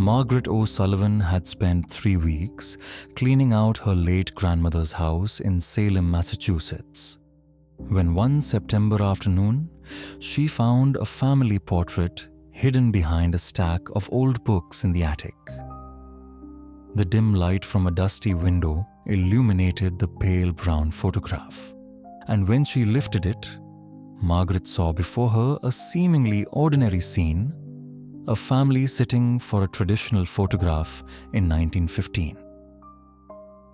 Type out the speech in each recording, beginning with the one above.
Margaret O'Sullivan had spent 3 weeks cleaning out her late grandmother's house in Salem, Massachusetts, when one September afternoon, she found a family portrait hidden behind a stack of old books in the attic. The dim light from a dusty window illuminated the pale brown photograph, and when she lifted it, Margaret saw before her a seemingly ordinary scene, a family sitting for a traditional photograph in 1915.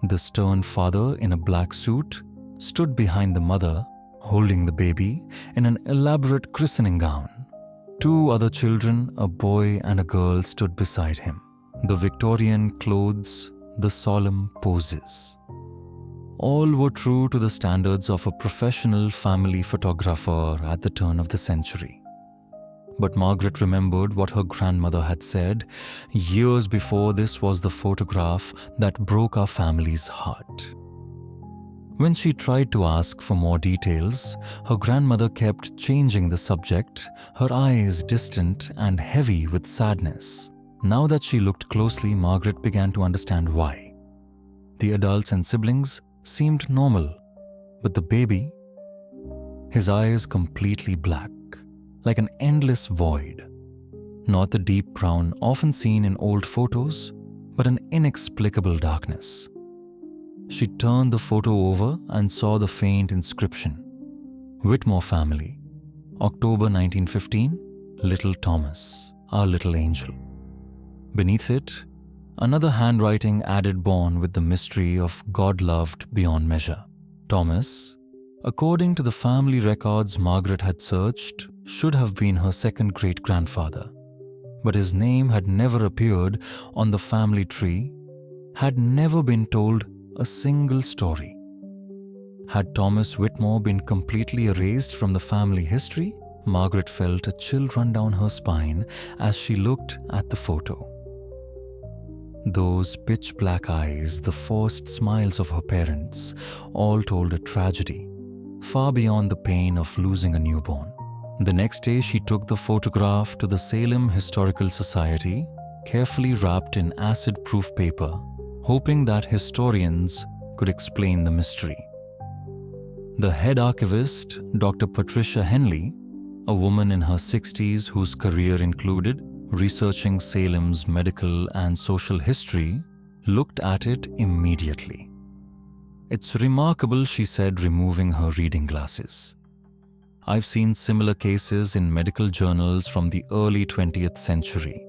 The stern father in a black suit stood behind the mother, holding the baby in an elaborate christening gown. 2 other children, a boy and a girl, stood beside him. The Victorian clothes, the solemn poses. All were true to the standards of a professional family photographer at the turn of the century. But Margaret remembered what her grandmother had said years before. This was the photograph that broke our family's heart. When she tried to ask for more details, her grandmother kept changing the subject, her eyes distant and heavy with sadness. Now that she looked closely, Margaret began to understand why. The adults and siblings seemed normal, but the baby, his eyes completely black, like an endless void. Not the deep brown often seen in old photos, but an inexplicable darkness. She turned the photo over and saw the faint inscription, Whitmore family, October 1915, Little Thomas, our little angel. Beneath it, another handwriting added, born with the mystery of God loved beyond measure. Thomas, according to the family records Margaret had searched, should have been her second great-grandfather, but his name had never appeared on the family tree, had never been told a single story. Had Thomas Whitmore been completely erased from the family history? Margaret felt a chill run down her spine as she looked at the photo. Those pitch-black eyes, the forced smiles of her parents, all told a tragedy, far beyond the pain of losing a newborn. The next day, she took the photograph to the Salem Historical Society, carefully wrapped in acid-proof paper, hoping that historians could explain the mystery. The head archivist, Dr. Patricia Henley, a woman in her 60s whose career included researching Salem's medical and social history, looked at it immediately. "It's remarkable," she said, removing her reading glasses. "I've seen similar cases in medical journals from the early 20th century.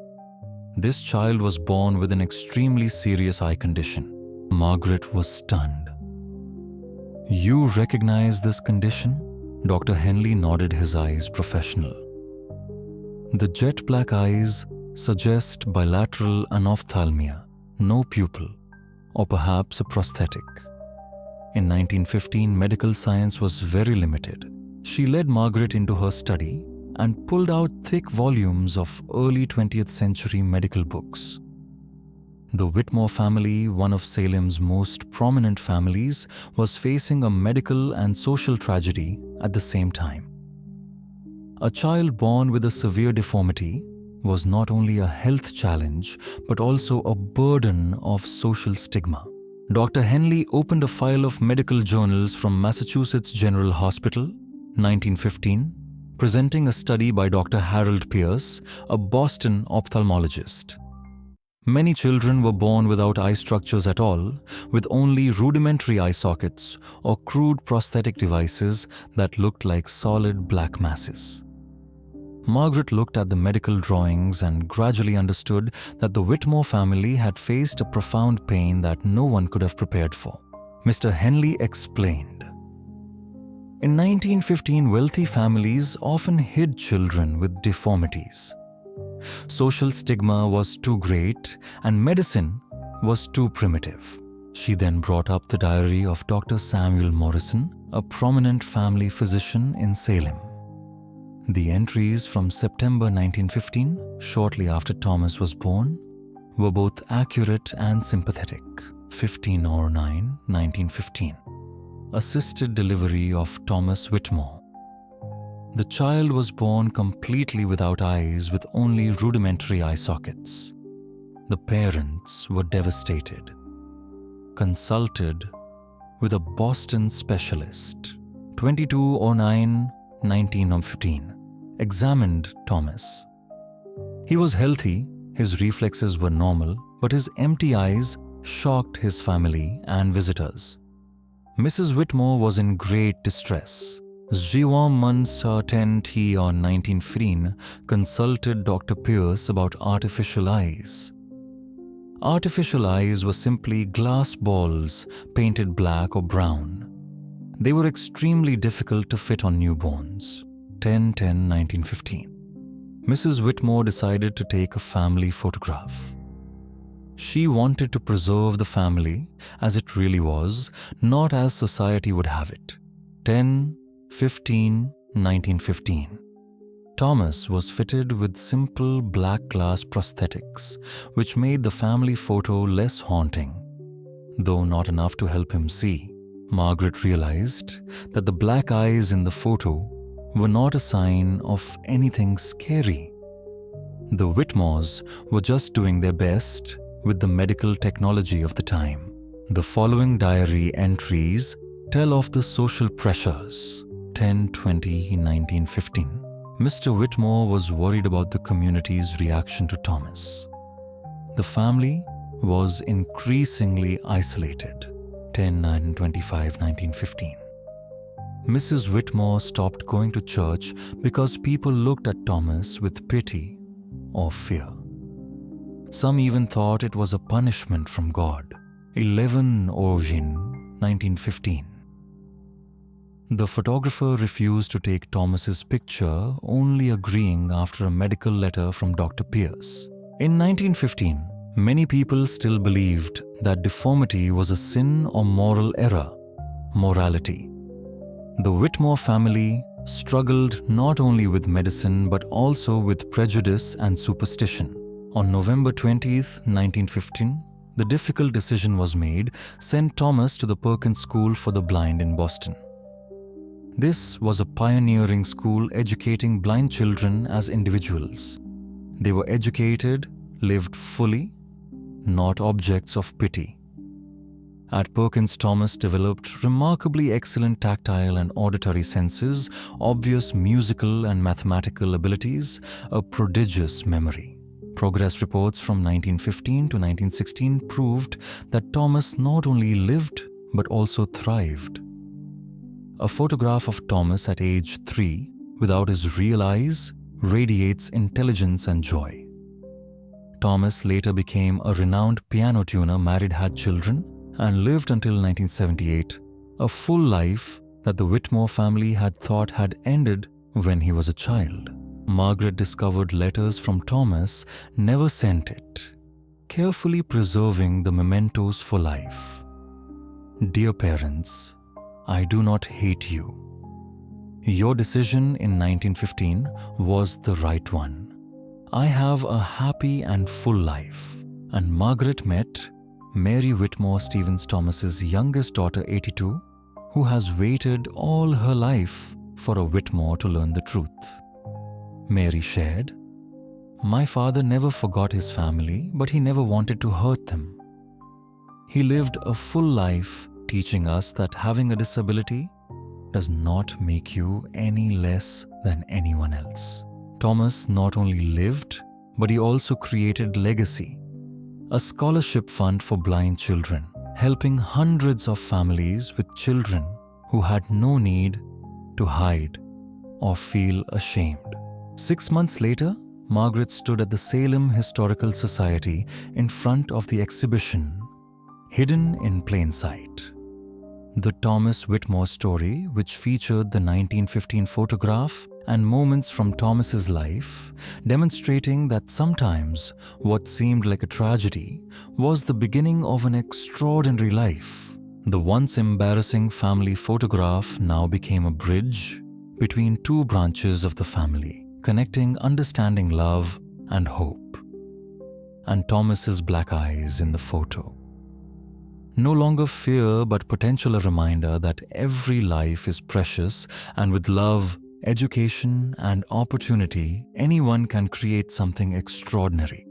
This child was born with an extremely serious eye condition." Margaret was stunned. "You recognize this condition?" Dr. Henley nodded, his eyes professional. "The jet black eyes suggest bilateral anophthalmia, no pupil, or perhaps a prosthetic. In 1915, medical science was very limited." She led Margaret into her study and pulled out thick volumes of early 20th century medical books. The Whitmore family, one of Salem's most prominent families, was facing a medical and social tragedy at the same time. A child born with a severe deformity was not only a health challenge, but also a burden of social stigma. Dr. Henley opened a file of medical journals from Massachusetts General Hospital, 1915, presenting a study by Dr. Harold Pierce, a Boston ophthalmologist. Many children were born without eye structures at all, with only rudimentary eye sockets or crude prosthetic devices that looked like solid black masses. Margaret looked at the medical drawings and gradually understood that the Whitmore family had faced a profound pain that no one could have prepared for. Mr. Henley explained, "In 1915, wealthy families often hid children with deformities. Social stigma was too great and medicine was too primitive." She then brought up the diary of Dr. Samuel Morrison, a prominent family physician in Salem. The entries from September 1915, shortly after Thomas was born, were both accurate and sympathetic. 15/9, 1915. Assisted delivery of Thomas Whitmore. The child was born completely without eyes, with only rudimentary eye sockets. The parents were devastated. Consulted with a Boston specialist. 2209-1915. Examined Thomas. He was healthy, his reflexes were normal, but his empty eyes shocked his family and visitors. Mrs. Whitmore was in great distress. Jiwon T on 1915 consulted Dr. Pierce about artificial eyes. Artificial eyes were simply glass balls painted black or brown. They were extremely difficult to fit on newborns. 10-10-1915. Mrs. Whitmore decided to take a family photograph. She wanted to preserve the family as it really was, not as society would have it. 10-15-1915. Thomas was fitted with simple black glass prosthetics, which made the family photo less haunting, though not enough to help him see. Margaret realized that the black eyes in the photo were not a sign of anything scary. The Whitmores were just doing their best with the medical technology of the time. The following diary entries tell of the social pressures. 10-20-1915. Mr. Whitmore was worried about the community's reaction to Thomas. The family was increasingly isolated. 10-9-25-1915. Mrs. Whitmore stopped going to church because people looked at Thomas with pity or fear. Some even thought it was a punishment from God. 11-1915. The photographer refused to take Thomas's picture, only agreeing after a medical letter from Dr. Pierce. In 1915, many people still believed that deformity was a sin or moral error, morality. The Whitmore family struggled not only with medicine but also with prejudice and superstition. On November 20th, 1915, the difficult decision was made: send Thomas to the Perkins School for the Blind in Boston. This was a pioneering school educating blind children as individuals. They were educated, lived fully, not objects of pity. At Perkins, Thomas developed remarkably excellent tactile and auditory senses, obvious musical and mathematical abilities, a prodigious memory. Progress reports from 1915 to 1916 proved that Thomas not only lived but also thrived. A photograph of Thomas at age 3, without his real eyes, radiates intelligence and joy. Thomas later became a renowned piano tuner, married, had children, and lived until 1978, a full life that the Whitmore family had thought had ended when he was a child. Margaret discovered letters from Thomas, never sent it, carefully preserving the mementos for life. Dear parents, I do not hate you. Your decision in 1915 was the right one. I have a happy and full life. And Margaret met Mary Whitmore Stevens Thomas's youngest daughter, 82, who has waited all her life for a Whitmore to learn the truth. Mary shared, "My father never forgot his family, but he never wanted to hurt them. He lived a full life teaching us that having a disability does not make you any less than anyone else." Thomas not only lived, but he also created legacy, a scholarship fund for blind children, helping hundreds of families with children who had no need to hide or feel ashamed. 6 months later, Margaret stood at the Salem Historical Society in front of the exhibition, Hidden in Plain Sight. The Thomas Whitmore story, which featured the 1915 photograph and moments from Thomas's life, demonstrating that sometimes what seemed like a tragedy was the beginning of an extraordinary life. The once embarrassing family photograph now became a bridge between two branches of the family, connecting understanding, love, and hope. And Thomas's black eyes in the photo. No longer fear, but potential, a reminder that every life is precious, and with love, education, and opportunity, anyone can create something extraordinary.